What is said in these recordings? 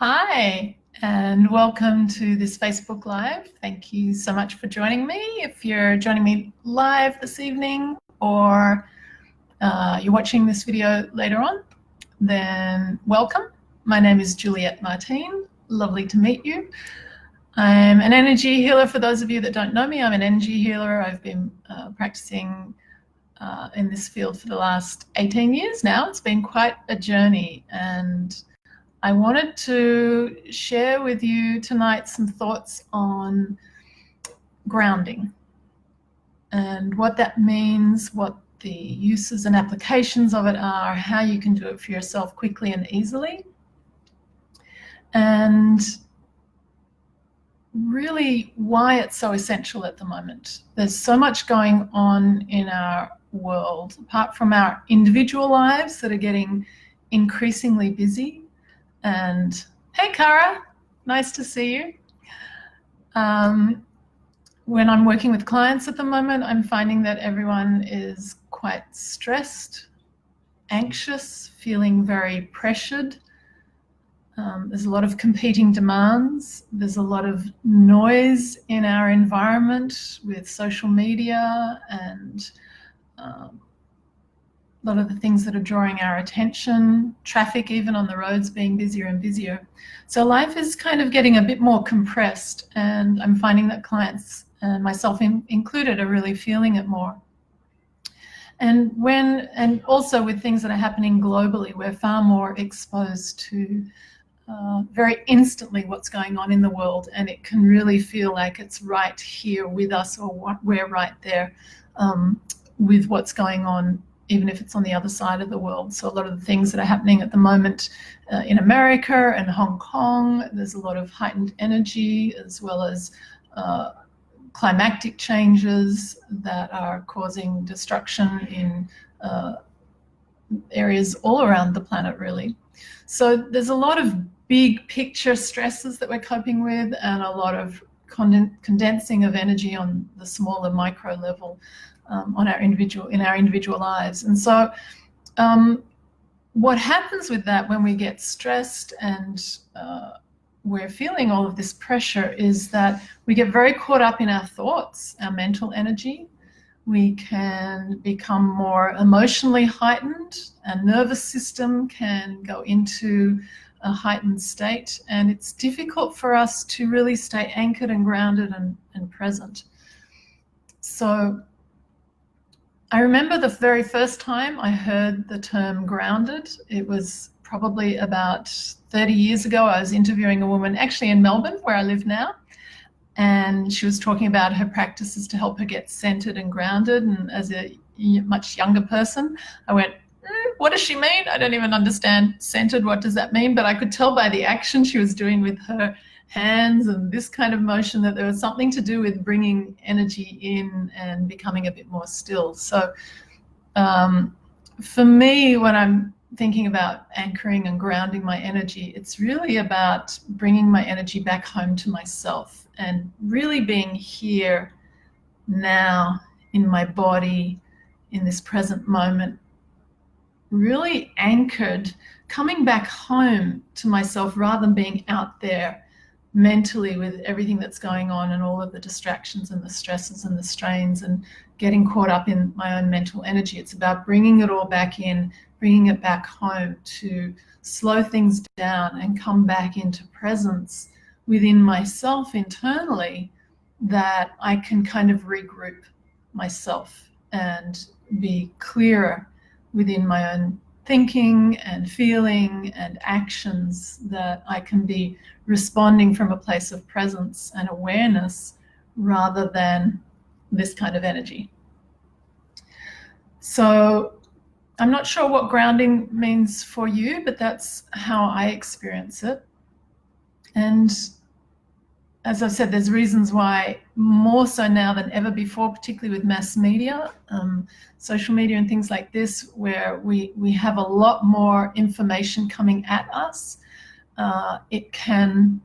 Hi, and welcome to this Facebook Live. Thank you so much for joining me. If you're joining me live this evening or you're watching this video later on, then welcome. My name is Juliet Martine. Lovely to meet you. I'm an energy healer. For those of you that don't know me, I'm an energy healer. I've been practicing in this field for the last 18 years now. It's been quite a journey, and I wanted to share with you tonight some thoughts on grounding and what that means, what the uses and applications of it are, how you can do it for yourself quickly and easily, and really why it's so essential at the moment. There's so much going on in our world, apart from our individual lives that are getting increasingly busy. And hey, Cara, nice to see you. When I'm working with clients at the moment, I'm finding that everyone is quite stressed, anxious, feeling very pressured. There's a lot of competing demands. There's a lot of noise in our environment with social media and a lot of the things that are drawing our attention, traffic even on the roads being busier and busier. So life is kind of getting a bit more compressed, and I'm finding that clients, and myself included, are really feeling it more. And also with things that are happening globally, we're far more exposed to very instantly what's going on in the world, and it can really feel like it's right here with us, or we're right there with what's going on, even if it's on the other side of the world. So a lot of the things that are happening at the moment in America and Hong Kong, there's a lot of heightened energy, as well as climactic changes that are causing destruction in areas all around the planet, really. So there's a lot of big picture stresses that we're coping with, and a lot of condensing of energy on the smaller micro level in our individual lives. And so what happens with that when we get stressed and we're feeling all of this pressure is that we get very caught up in our thoughts, our mental energy. We can become more emotionally heightened. Our nervous system can go into a heightened state, and it's difficult for us to really stay anchored and grounded and present. So I remember the very first time I heard the term grounded. It was probably about 30 years ago. I was interviewing a woman actually in Melbourne, where I live now, and she was talking about her practices to help her get centered and grounded. And as a much younger person, I went, what does she mean? I don't even understand centered. What does that mean? But I could tell by the action she was doing with her hands and this kind of motion that there was something to do with bringing energy in and becoming a bit more still. So for me, when I'm thinking about anchoring and grounding my energy, it's really about bringing my energy back home to myself and really being here now in my body, in this present moment, really anchored, coming back home to myself rather than being out there mentally with everything that's going on and all of the distractions and the stresses and the strains and getting caught up in my own mental energy. It's about bringing it all back in, bringing it back home to slow things down and come back into presence within myself internally, that I can kind of regroup myself and be clearer within my own thinking and feeling and actions, that I can be responding from a place of presence and awareness rather than this kind of energy. So I'm not sure what grounding means for you, but that's how I experience it. And as I've said, there's reasons why more so now than ever before, particularly with mass media, social media and things like this, where we have a lot more information coming at us. It can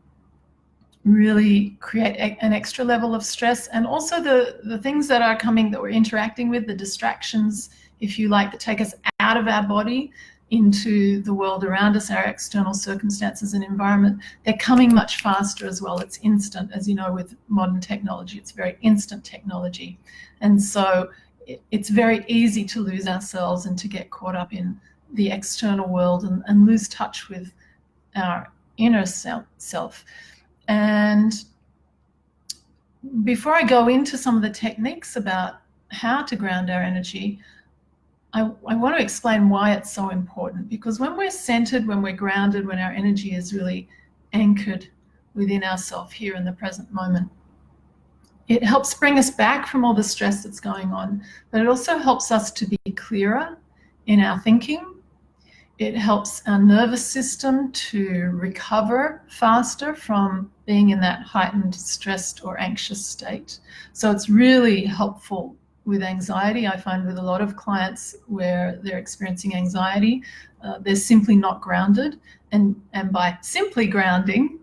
really create an extra level of stress, and also the things that are coming that we're interacting with, the distractions, if you like, that take us out of our body, into the world around us, our external circumstances and environment, they're coming much faster as well. It's instant. As you know, with modern technology, it's very instant technology. And so it's very easy to lose ourselves and to get caught up in the external world and lose touch with our inner self. And before I go into some of the techniques about how to ground our energy, I want to explain why it's so important. Because when we're centered, when we're grounded, when our energy is really anchored within ourselves here in the present moment, it helps bring us back from all the stress that's going on, but it also helps us to be clearer in our thinking. It helps our nervous system to recover faster from being in that heightened, stressed or anxious state. So it's really helpful with anxiety. I find with a lot of clients where they're experiencing anxiety, they're simply not grounded. And by simply grounding,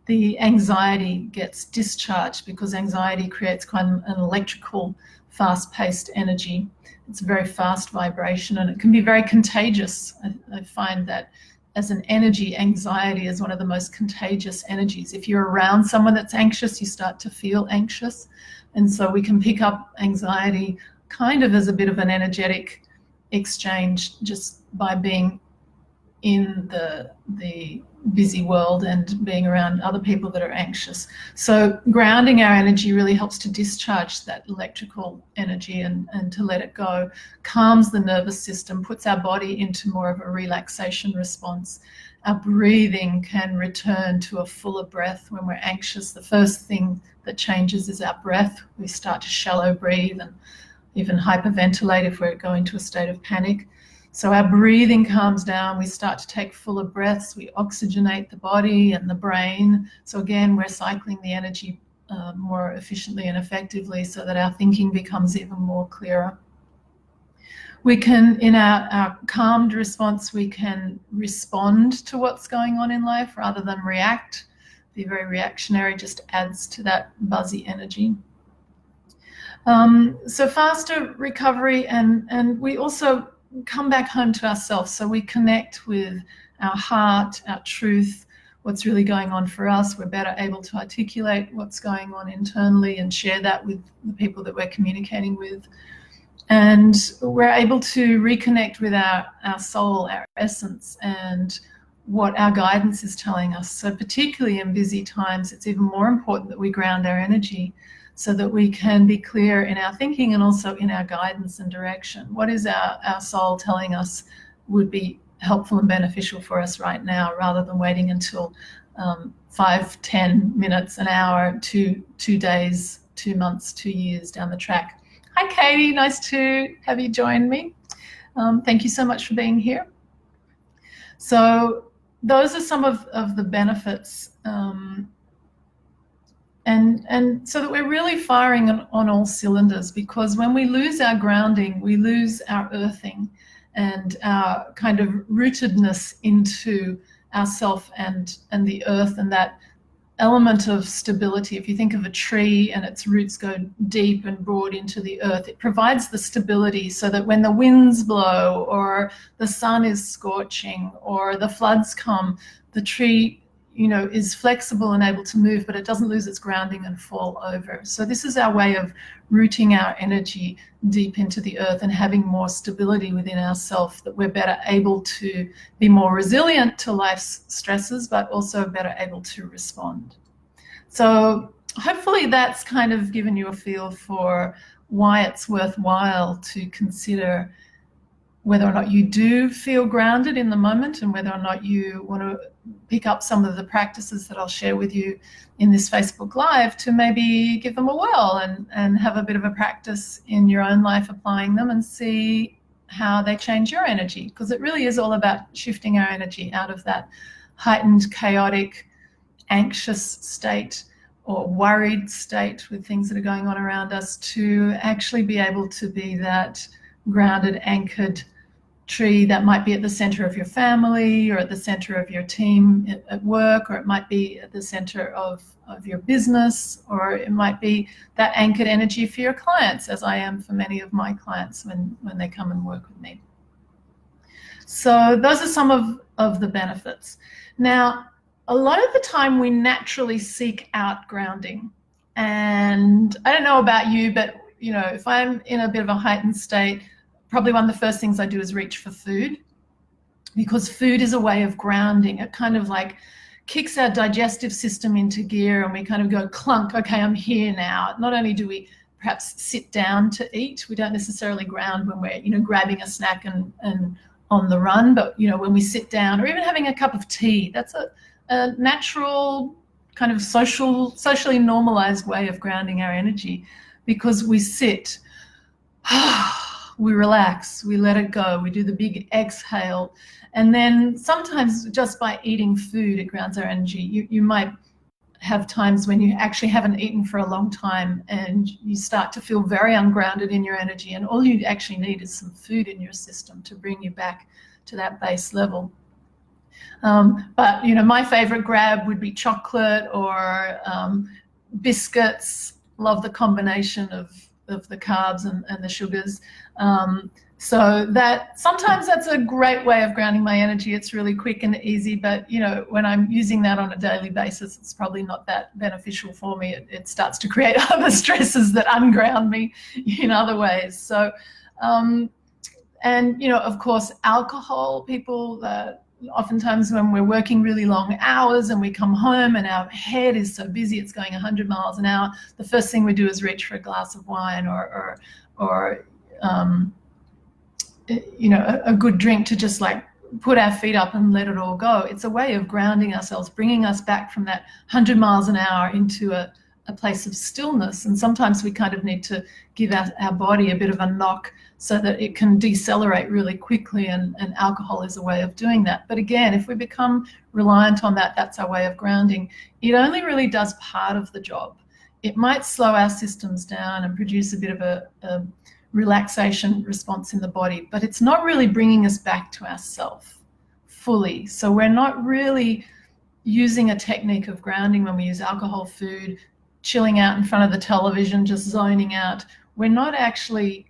the anxiety gets discharged, because anxiety creates quite an electrical, fast-paced energy. It's a very fast vibration, and it can be very contagious. I find that as an energy, anxiety is one of the most contagious energies. If you're around someone that's anxious, you start to feel anxious. And so we can pick up anxiety kind of as a bit of an energetic exchange just by being in the busy world and being around other people that are anxious. So grounding our energy really helps to discharge that electrical energy and to let it go, calms the nervous system, puts our body into more of a relaxation response. Our breathing can return to a fuller breath when we're anxious. The first thing that changes is our breath. We start to shallow breathe and even hyperventilate if we're going to a state of panic. So our breathing calms down, we start to take fuller breaths, we oxygenate the body and the brain. So again, we're cycling the energy more efficiently and effectively so that our thinking becomes even more clearer. We can, in our calmed response, we can respond to what's going on in life rather than react. Be very reactionary just adds to that buzzy energy. So faster recovery, and we also come back home to ourselves. So we connect with our heart, our truth, what's really going on for us. We're better able to articulate what's going on internally and share that with the people that we're communicating with. And we're able to reconnect with our soul, our essence, and what our guidance is telling us. So particularly in busy times, it's even more important that we ground our energy so that we can be clear in our thinking and also in our guidance and direction. What is our soul telling us would be helpful and beneficial for us right now, rather than waiting until 5, 10 minutes, an hour, 2 days, 2 months, 2 years down the track. Hi, Katie. Nice to have you join me. Thank you so much for being here. So those are some of the benefits, and so that we're really firing on all cylinders, because when we lose our grounding, we lose our earthing and our kind of rootedness into ourself and the earth, and that element of stability. If you think of a tree and its roots go deep and broad into the earth, it provides the stability so that when the winds blow or the sun is scorching or the floods come, the tree, is flexible and able to move, but it doesn't lose its grounding and fall over. So this is our way of rooting our energy deep into the earth and having more stability within ourselves, that we're better able to be more resilient to life's stresses, but also better able to respond. So hopefully that's kind of given you a feel for why it's worthwhile to consider whether or not you do feel grounded in the moment, and whether or not you want to pick up some of the practices that I'll share with you in this Facebook Live to maybe give them a whirl and have a bit of a practice in your own life applying them and see how they change your energy. Because it really is all about shifting our energy out of that heightened, chaotic, anxious state or worried state with things that are going on around us, to actually be able to be that grounded, anchored tree that might be at the center of your family, or at the center of your team at work, or it might be at the center of your business, or it might be that anchored energy for your clients, as I am for many of my clients when they come and work with me. So those are some of the benefits. Now, a lot of the time we naturally seek out grounding. And I don't know about you, but if I'm in a bit of a heightened state, probably one of the first things I do is reach for food, because food is a way of grounding. It kind of like kicks our digestive system into gear, and we kind of go clunk, okay, I'm here now. Not only do we perhaps sit down to eat, we don't necessarily ground when we're grabbing a snack and on the run, but when we sit down, or even having a cup of tea, that's a natural kind of socially normalized way of grounding our energy, because we sit, we relax, we let it go, we do the big exhale. And then sometimes just by eating food, it grounds our energy. You might have times when you actually haven't eaten for a long time and you start to feel very ungrounded in your energy, and all you actually need is some food in your system to bring you back to that base level. But my favorite grab would be chocolate or biscuits. Love the combination of the carbs and the sugars. So that sometimes that's a great way of grounding my energy. It's really quick and easy, but when I'm using that on a daily basis, it's probably not that beneficial for me. It starts to create other stresses that unground me in other ways. So, and of course, alcohol. People oftentimes when we're working really long hours and we come home and our head is so busy, it's going 100 miles an hour. The first thing we do is reach for a glass of wine or a good drink to just like put our feet up and let it all go. It's a way of grounding ourselves, bringing us back from that 100 miles an hour into a place of stillness. And sometimes we kind of need to give our body a bit of a knock so that it can decelerate really quickly, and alcohol is a way of doing that. But again, if we become reliant on that, that's our way of grounding. It only really does part of the job. It might slow our systems down and produce a bit of a relaxation response in the body, but it's not really bringing us back to ourself fully. So we're not really using a technique of grounding when we use alcohol, food, chilling out in front of the television, just zoning out. We're not actually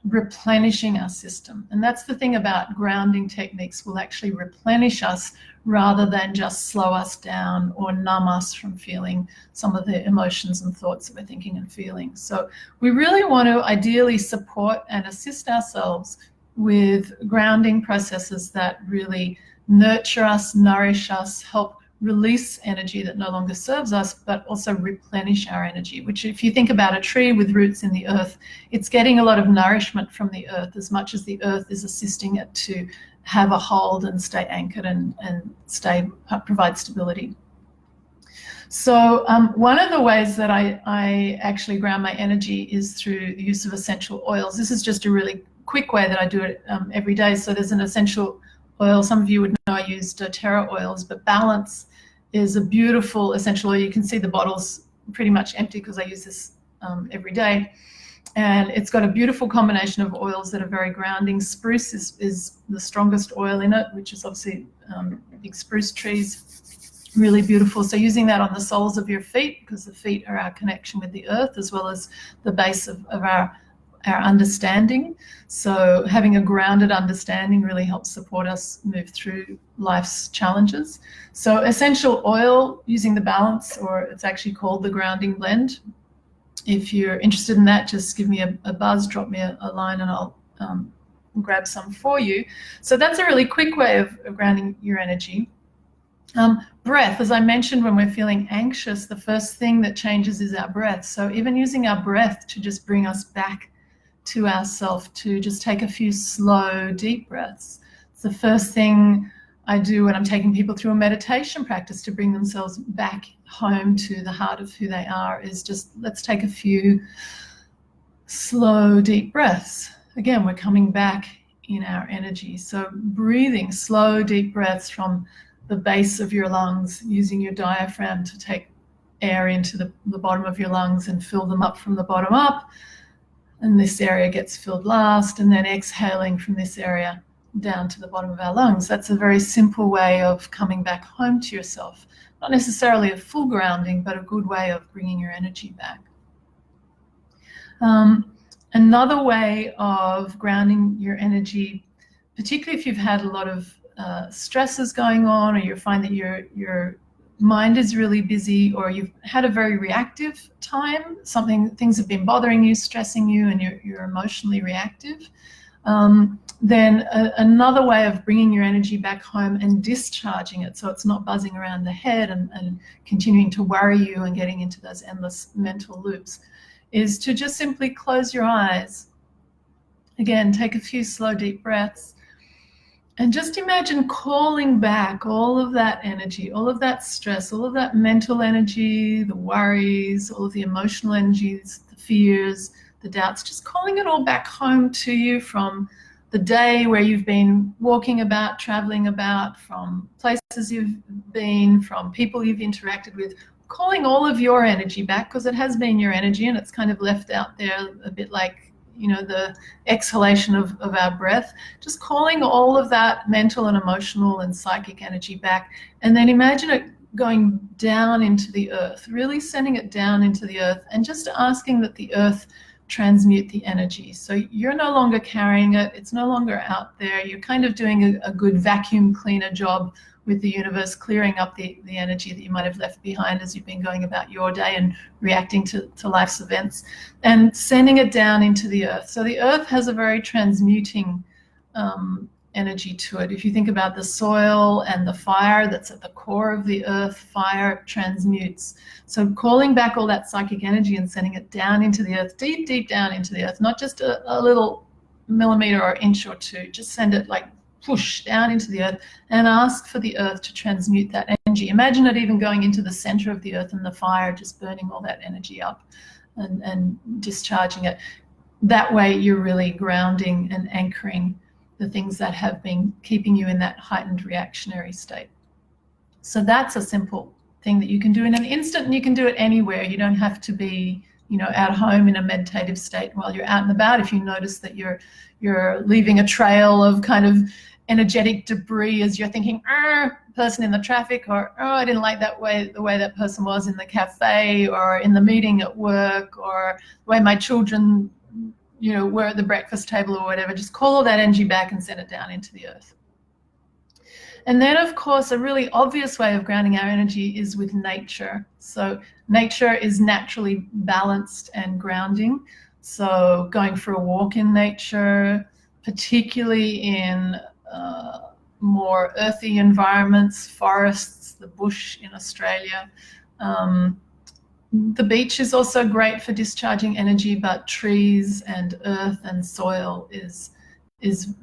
replenishing our system. And that's the thing about grounding techniques, will actually replenish us rather than just slow us down or numb us from feeling some of the emotions and thoughts that we're thinking and feeling. So we really want to ideally support and assist ourselves with grounding processes that really nurture us, nourish us, help release energy that no longer serves us, but also replenish our energy, which if you think about a tree with roots in the earth, it's getting a lot of nourishment from the earth as much as the earth is assisting it to have a hold and stay anchored and provide stability. So one of the ways that I actually ground my energy is through the use of essential oils. This is just a really quick way that I do it every day. So there's an essential oil. Some of you would know I used doTERRA oils, but Balance is a beautiful essential oil. You can see the bottle's pretty much empty because I use this every day. And it's got a beautiful combination of oils that are very grounding. Spruce is the strongest oil in it, which is obviously big spruce trees, really beautiful. So using that on the soles of your feet, because the feet are our connection with the earth as well as the base of our understanding. So having a grounded understanding really helps support us move through life's challenges. So essential oil, using the Balance, or it's actually called the Grounding Blend. If you're interested in that, just give me a buzz, drop me a line, and I'll grab some for you. So that's a really quick way of grounding your energy. Breath, as I mentioned, when we're feeling anxious, the first thing that changes is our breath. So even using our breath to just bring us back to ourselves, to just take a few slow, deep breaths. It's the first thing I do when I'm taking people through a meditation practice to bring themselves back home to the heart of who they are, is just let's take a few slow, deep breaths. Again, we're coming back in our energy. So breathing slow, deep breaths from the base of your lungs, using your diaphragm to take air into the bottom of your lungs and fill them up from the bottom up. And this area gets filled last, and then exhaling from this area down to the bottom of our lungs. That's a very simple way of coming back home to yourself. Not necessarily a full grounding, but a good way of bringing your energy back. Another way of grounding your energy particularly if you've had a lot of stresses going on, or you find that your mind is really busy, or you've had a very reactive time, things have been bothering you, stressing you, and you're emotionally reactive, then another way of bringing your energy back home and discharging it so it's not buzzing around the head and continuing to worry you and getting into those endless mental loops is to just simply close your eyes. Again, take a few slow, deep breaths. And just imagine calling back all of that energy, all of that stress, all of that mental energy, the worries, all of the emotional energies, the fears, the doubts, just calling it all back home to you from the day where you've been walking about, traveling about, from places you've been, from people you've interacted with, calling all of your energy back, because it has been your energy and it's kind of left out there a bit like, the exhalation of our breath, just calling all of that mental and emotional and psychic energy back. And then imagine it going down into the earth, really sending it down into the earth, and just asking that the earth transmute the energy. So you're no longer carrying it, it's no longer out there, you're kind of doing a good vacuum cleaner job with the universe, clearing up the energy that you might have left behind as you've been going about your day and reacting to life's events, and sending it down into the earth. So the earth has a very transmuting energy to it. If you think about the soil and the fire that's at the core of the earth, fire transmutes. So calling back all that psychic energy and sending it down into the earth, deep, deep down into the earth, not just a little millimeter or inch or two, just send it like push down into the earth and ask for the earth to transmute that energy. Imagine it even going into the center of the earth and the fire just burning all that energy up and discharging it. That way you're really grounding and anchoring the things that have been keeping you in that heightened reactionary state. So that's a simple thing that you can do in an instant, and you can do it anywhere. You don't have to be at home in a meditative state while you're out and about. If you notice that you're leaving a trail of kind of energetic debris as you're thinking, person in the traffic, or I didn't like the way that person was in the cafe or in the meeting at work, or the way my children were at the breakfast table or whatever, just call all that energy back and send it down into the earth. And then, of course, a really obvious way of grounding our energy is with nature. So nature is naturally balanced and grounding. So going for a walk in nature, particularly in more earthy environments, forests, the bush in Australia. The beach is also great for discharging energy, but trees and earth and soil is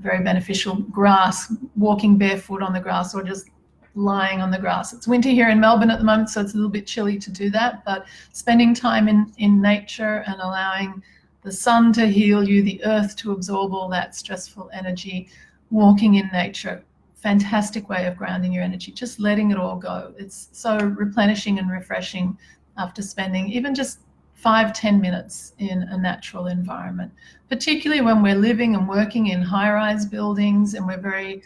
very beneficial. Grass, walking barefoot on the grass, or just lying on the grass. It's winter here in Melbourne at the moment, so it's a little bit chilly to do that, but spending time in nature and allowing the sun to heal you, the earth to absorb all that stressful energy, walking in nature, fantastic way of grounding your energy, just letting it all go. It's so replenishing and refreshing after spending even just 5-10 minutes in a natural environment, particularly when we're living and working in high-rise buildings and we're very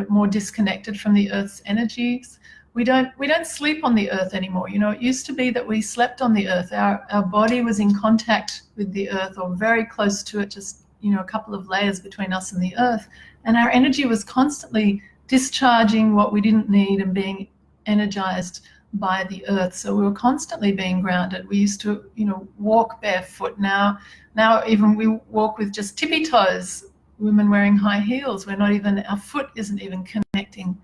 more disconnected from the earth's energies. We don't sleep on the earth anymore. It used to be that we slept on the earth. Our body was in contact with the earth, or very close to it, just a couple of layers between us and the earth, and our energy was constantly discharging what we didn't need and being energized by the earth. So we were constantly being grounded. We used to walk barefoot. Now even we walk with just tippy toes, women wearing high heels. Our foot isn't even connecting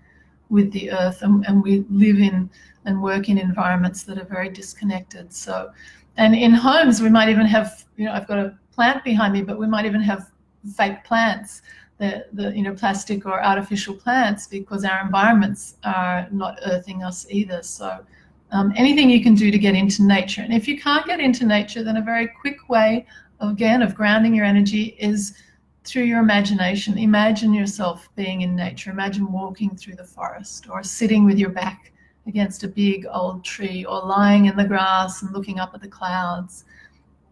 with the earth, and we live in and work in environments that are very disconnected. So, and in homes we might even have, I've got a plant behind me, but we might even have fake plants, the plastic or artificial plants, because our environments are not earthing us either. So anything you can do to get into nature. And if you can't get into nature, then a very quick way of grounding your energy is through your imagination. Imagine yourself being in nature. Imagine walking through the forest, or sitting with your back against a big old tree, or lying in the grass and looking up at the clouds.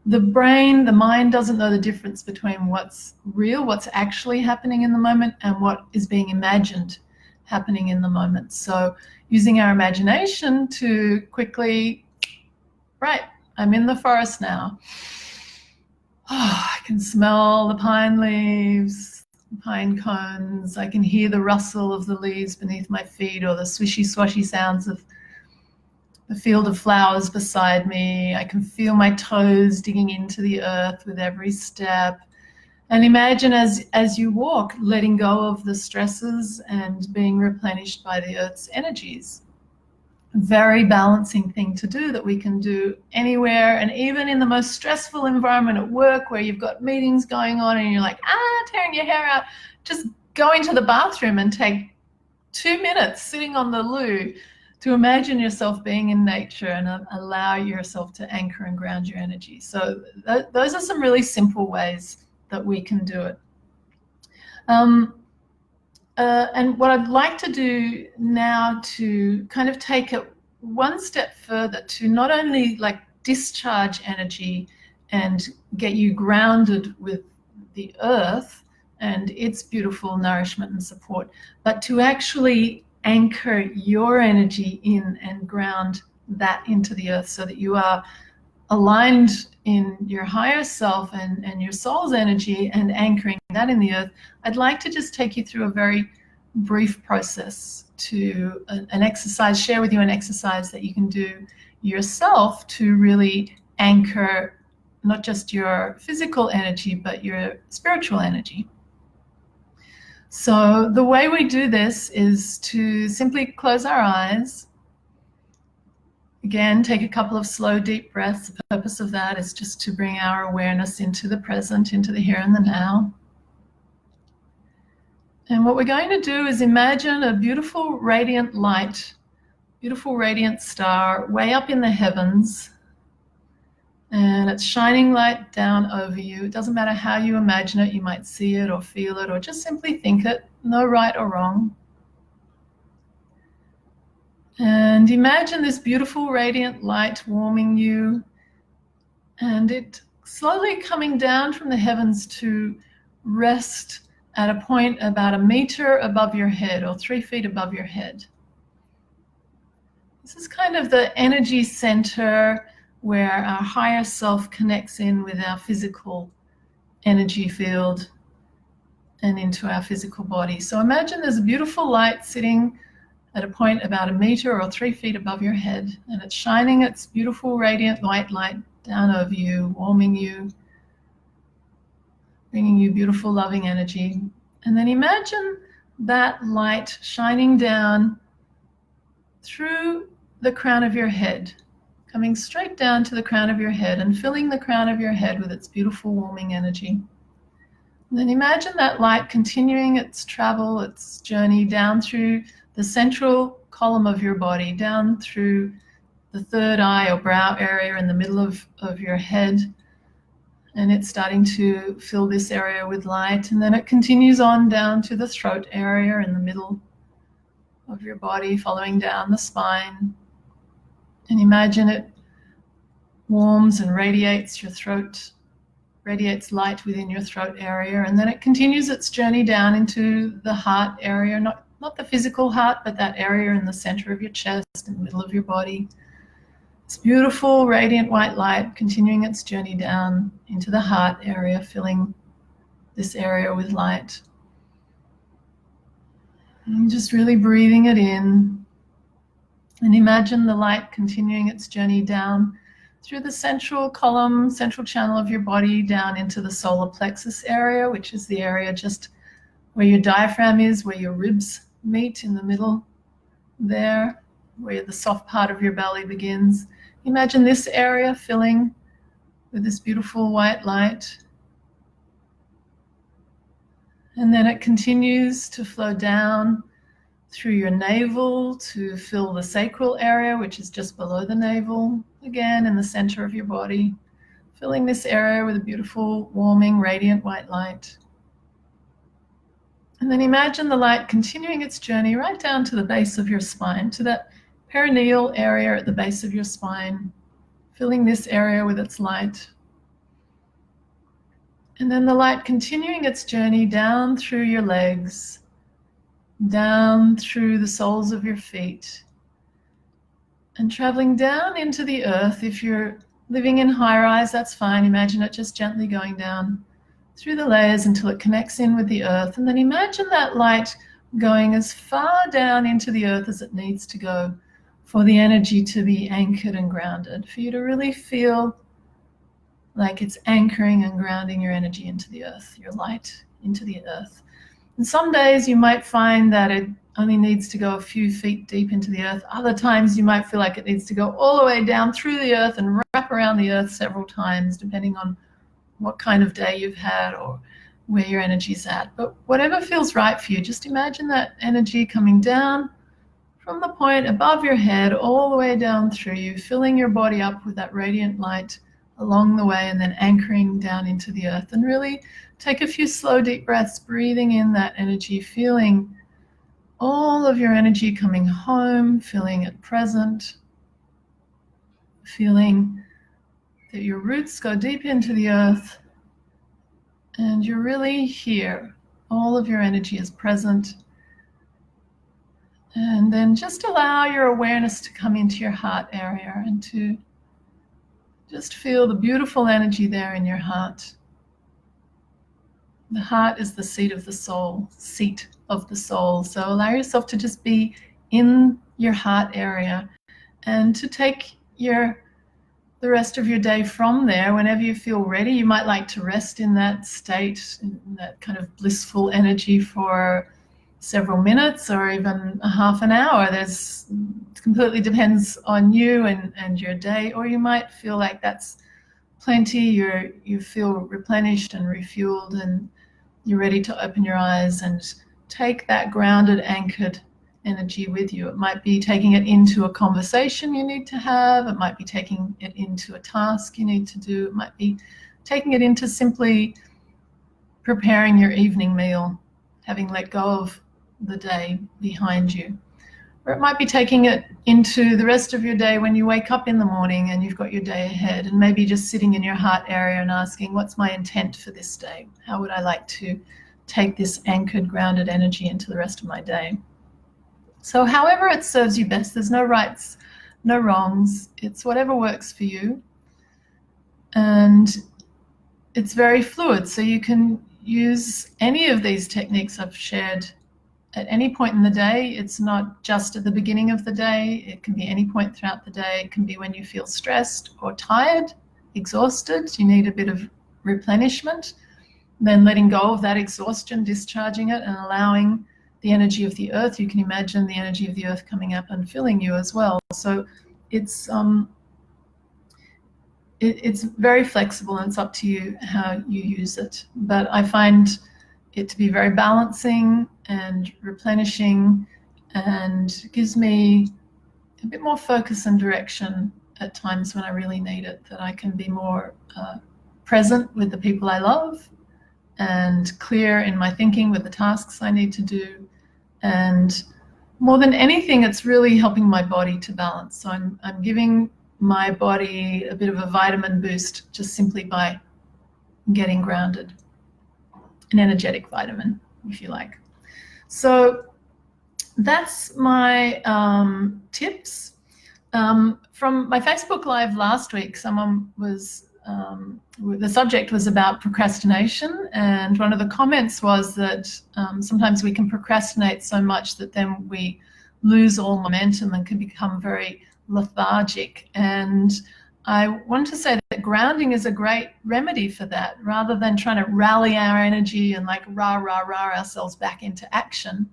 The mind doesn't know the difference between what's real, what's actually happening in the moment, and what is being imagined happening in the moment. So using our imagination to quickly, right, I'm in the forest now. I can smell the pine leaves. pine cones. I can hear the rustle of the leaves beneath my feet, or the swishy swashy sounds of the field of flowers beside me. I can feel my toes digging into the earth with every step. And imagine as you walk, letting go of the stresses and being replenished by the earth's energies. Very balancing thing to do that we can do anywhere, and even in the most stressful environment at work where you've got meetings going on and you're like, tearing your hair out, just go into the bathroom and take 2 minutes sitting on the loo to imagine yourself being in nature and allow yourself to anchor and ground your energy. So those are some really simple ways that we can do it. And what I'd like to do now to kind of take it one step further, to not only like discharge energy and get you grounded with the earth and its beautiful nourishment and support, but to actually anchor your energy in and ground that into the earth so that you are aligned in your higher self and your soul's energy and anchoring that in the earth. I'd like to just take you through a very brief process to an exercise, share with you an exercise that you can do yourself to really anchor not just your physical energy, but your spiritual energy. So the way we do this is to simply close our eyes. Again, take a couple of slow, deep breaths. The purpose of that is just to bring our awareness into the present, into the here and the now. And what we're going to do is imagine a beautiful radiant light, beautiful radiant star way up in the heavens. And it's shining light down over you. It doesn't matter how you imagine it. You might see it or feel it or just simply think it. No right or wrong. And imagine this beautiful radiant light warming you, and it slowly coming down from the heavens to rest at a point about 1 meter above your head or 3 feet above your head. This is kind of the energy center where our higher self connects in with our physical energy field and into our physical body. So imagine there's a beautiful light sitting at a point about 1 meter or 3 feet above your head, and it's shining its beautiful radiant white light down over you, warming you, bringing you beautiful loving energy. And then imagine that light shining down through the crown of your head, coming straight down to the crown of your head and filling the crown of your head with its beautiful warming energy. And then imagine that light continuing its travel, its journey down through the central column of your body, down through the third eye or brow area in the middle of your head. And it's starting to fill this area with light. And then it continues on down to the throat area in the middle of your body, following down the spine. And imagine it warms and radiates your throat, radiates light within your throat area. And then it continues its journey down into the heart area, not the physical heart, but that area in the center of your chest, in the middle of your body. It's beautiful, radiant white light continuing its journey down into the heart area, filling this area with light. And just really breathing it in. And imagine the light continuing its journey down through the central column, central channel of your body, down into the solar plexus area, which is the area just where your diaphragm is, where your ribs meet in the middle there, where the soft part of your belly begins. Imagine this area filling with this beautiful white light. And then it continues to flow down through your navel to fill the sacral area, which is just below the navel, again in the center of your body, filling this area with a beautiful, warming, radiant white light. And then imagine the light continuing its journey right down to the base of your spine, to that perineal area at the base of your spine, filling this area with its light. And then the light continuing its journey down through your legs, down through the soles of your feet, and traveling down into the earth. If you're living in high rise, that's fine. Imagine it just gently going down through the layers until it connects in with the earth. And then imagine that light going as far down into the earth as it needs to go for the energy to be anchored and grounded, for you to really feel like it's anchoring and grounding your energy into the earth, your light into the earth. And some days you might find that it only needs to go a few feet deep into the earth. Other times you might feel like it needs to go all the way down through the earth and wrap around the earth several times, depending on what kind of day you've had or where your energy's at. But whatever feels right for you, just imagine that energy coming down from the point above your head all the way down through you, filling your body up with that radiant light along the way, and then anchoring down into the earth. And really take a few slow, deep breaths, breathing in that energy, feeling all of your energy coming home, feeling it present, feeling that your roots go deep into the earth and you're really here. All of your energy is present. And then just allow your awareness to come into your heart area and to just feel the beautiful energy there in your heart. The heart is the seat of the soul. So allow yourself to just be in your heart area and to take the rest of your day from there. Whenever you feel ready, you might like to rest in that state, in that kind of blissful energy for several minutes or even a half an hour. It completely depends on you and your day. Or you might feel like that's plenty. You feel replenished and refueled, and you're ready to open your eyes and take that grounded, anchored energy with you. It might be taking it into a conversation you need to have. It might be taking it into a task you need to do. It might be taking it into simply preparing your evening meal, having let go of the day behind you. Or it might be taking it into the rest of your day when you wake up in the morning and you've got your day ahead, and maybe just sitting in your heart area and asking, what's my intent for this day? How would I like to take this anchored, grounded energy into the rest of my day? So however it serves you best, there's no rights, no wrongs. It's whatever works for you. And it's very fluid, so you can use any of these techniques I've shared at any point in the day. It's not just at the beginning of the day. It can be any point throughout the day. It can be when you feel stressed or tired, exhausted. You need a bit of replenishment. Then letting go of that exhaustion, discharging it, and allowing the energy of the earth. You can imagine the energy of the earth coming up and filling you as well. So it's very flexible, and it's up to you how you use it. But I find it to be very balancing and replenishing, and gives me a bit more focus and direction at times when I really need it, that I can be more present with the people I love and clear in my thinking with the tasks I need to do. And more than anything, it's really helping my body to balance. So I'm giving my body a bit of a vitamin boost just simply by getting grounded, an energetic vitamin, if you like. So that's my tips. From my Facebook Live last week, someone was, the subject was about procrastination, and one of the comments was that sometimes we can procrastinate so much that then we lose all momentum and can become very lethargic. And I want to say that grounding is a great remedy for that. Rather than trying to rally our energy and like rah ourselves back into action,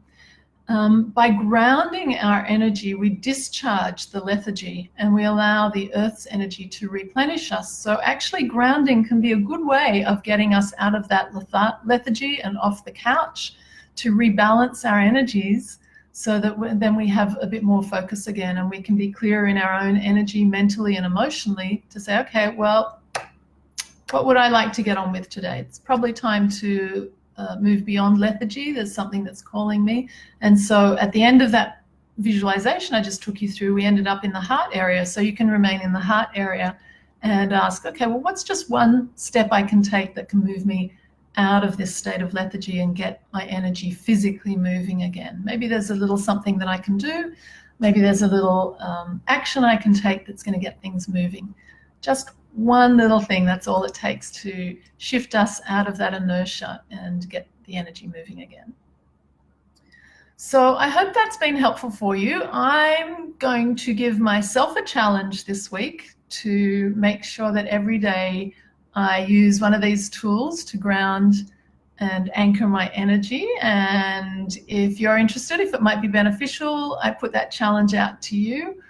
by grounding our energy, we discharge the lethargy and we allow the earth's energy to replenish us. So actually grounding can be a good way of getting us out of that lethargy and off the couch, to rebalance our energies, so that then we have a bit more focus again, and we can be clearer in our own energy, mentally and emotionally, to say, okay, well, what would I like to get on with today? It's probably time to move beyond lethargy. There's something that's calling me. And so at the end of that visualization I just took you through, we ended up in the heart area. So you can remain in the heart area and ask, okay, well, what's just one step I can take that can move me out of this state of lethargy and get my energy physically moving again? Maybe there's a little something that I can do. Maybe there's a little action I can take that's going to get things moving. Just one little thing, that's all it takes to shift us out of that inertia and get the energy moving again. So I hope that's been helpful for you. I'm going to give myself a challenge this week to make sure that every day I use one of these tools to ground and anchor my energy. And if you're interested, if it might be beneficial, I put that challenge out to you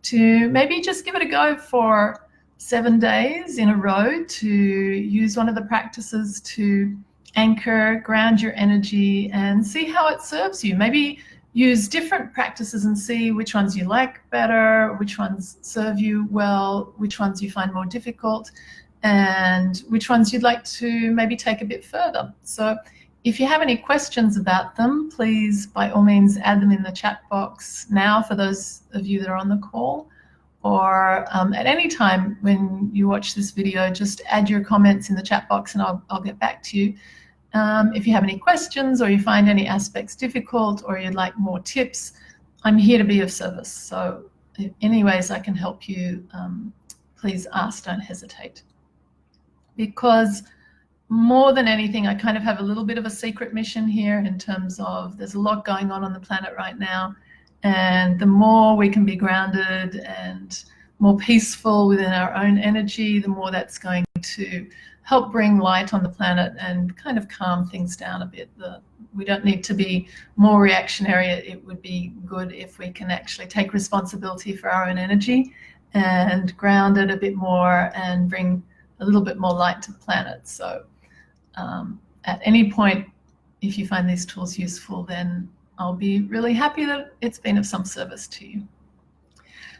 to maybe just give it a go for 7 days in a row to use one of the practices to anchor, ground your energy, and see how it serves you. Maybe use different practices and see which ones you like better, which ones serve you well, which ones you find more difficult, and which ones you'd like to maybe take a bit further. So if you have any questions about them, please by all means add them in the chat box now for those of you that are on the call, or at any time when you watch this video, just add your comments in the chat box and I'll get back to you. If you have any questions or you find any aspects difficult or you'd like more tips, I'm here to be of service. So if any ways I can help you, please ask, don't hesitate. Because more than anything, I kind of have a little bit of a secret mission here in terms of there's a lot going on the planet right now. And the more we can be grounded and more peaceful within our own energy, the more that's going to help bring light on the planet and kind of calm things down a bit. We don't need to be more reactionary. It would be good if we can actually take responsibility for our own energy and ground it a bit more and bring a little bit more light to the planet. So at any point, if you find these tools useful, then I'll be really happy that it's been of some service to you.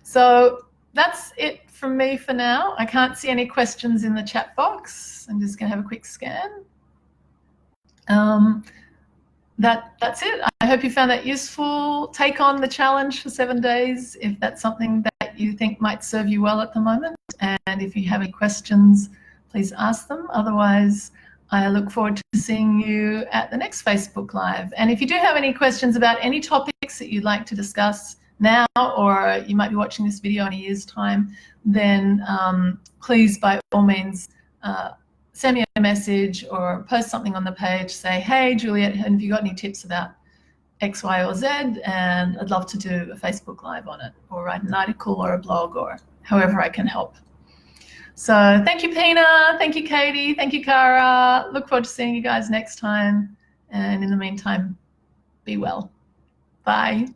So that's it from me for now. I can't see any questions in the chat box. I'm just going to have a quick scan. That's it. I hope you found that useful. Take on the challenge for 7 days if that's something that you think might serve you well at the moment. And if you have any questions, please ask them. Otherwise, I look forward to seeing you at the next Facebook Live. And if you do have any questions about any topics that you'd like to discuss now, or you might be watching this video in a year's time, then please, by all means, send me a message or post something on the page. Say, hey, Juliet, have you got any tips about X, Y, or Z? And I'd love to do a Facebook Live on it, or write an article or a blog, or however I can help. So thank you, Pina. Thank you, Katie. Thank you, Cara. Look forward to seeing you guys next time. And in the meantime, be well. Bye.